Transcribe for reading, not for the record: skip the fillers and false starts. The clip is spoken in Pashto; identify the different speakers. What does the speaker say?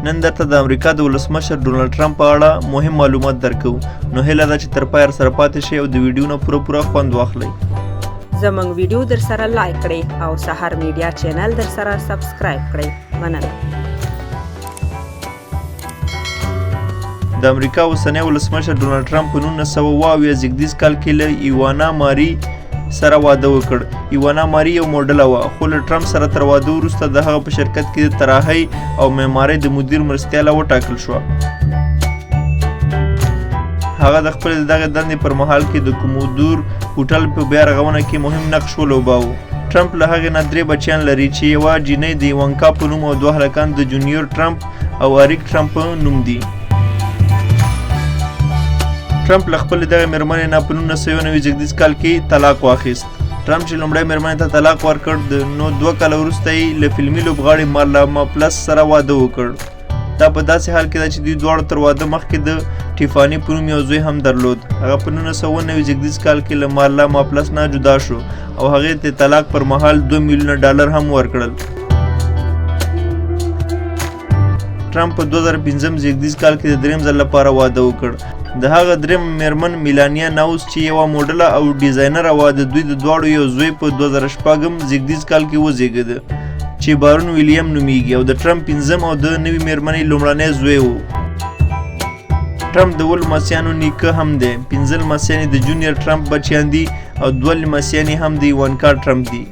Speaker 1: نن درته د امریکا د ولسمشر ډونالډ ټرمپ په اړه مهم معلومات درکو. نو هیله ده چې تر پایه سره پاتې شئ او د ویډیو نه پوره خوند واخلئ.
Speaker 2: زموږ ویډیو در سره لایک کړئ او سحر میډیا چینل در سره سبسکرایب کړئ. مننه.
Speaker 1: د امریکا اوسنی ولسمشر ډونالډ ټرمپ په 1922 زیږدیز کال کې له ایوانا ماري سره واده وکړ. ایوانا ماري یو موډله وه، خو له ټرمپ سره تر واده وروسته د هغه په شرکت کې د طراحۍ او معمارۍ د مدیر مرستیاله وټاکل شوه. هغه د خپلې دغې دندې پر مهال کې د کومودور هوټل په بیا رغونه کې مهم نقش ولوباوه. ټرمپ له هغې نه 3 بچیان لري چې یوه جینۍ د ایوانکا په نوم او 2 هلکان د جونیور ټرمپ او اریک ټرمپ په نوم دي. ټرمپ له خپلې دغې مېرمنې نه په 1990 زیږدیز کال کې طلاق واخیست. ټرمپ چې لومړی مېرمنې ته طلاق ورکړ نو 2 کاله وروسته یې له فلمي لوبغاړي مارلا پلس سره واده وکړ. دا په داسې حال کې ده چې دوی دواړو تر واده مخکې د ټیفاني په نوم یو زوی هم درلود. هغه په 1990 زیږدیز کال کې له مارلا پلس نه جدا شو او هغې ته طلاق پر مهال $2 میلیونه هم ورکړل. ټرمپ په 2015 زیږدیز کال کې د 3م ځل لپاره واده وکړ. د هغه درېم مېرمن میلانیا ناوس چې یوه موډله او ډیزاینره وه، د دوی د دواړو یو زوی په 2006 زیږدیز کال کې وزیږده چې بارون ویلیم نومیږي او د ټرمپ 5م او د نوي مېرمنې لومړنی زوی و. ټرمپ د 7 لمسیانو نیکه هم دی. 15 لمسیان د جونیور ټرمپ بچیان دي او 2 لمسیان هم د ایوانکا ټرمپ دي.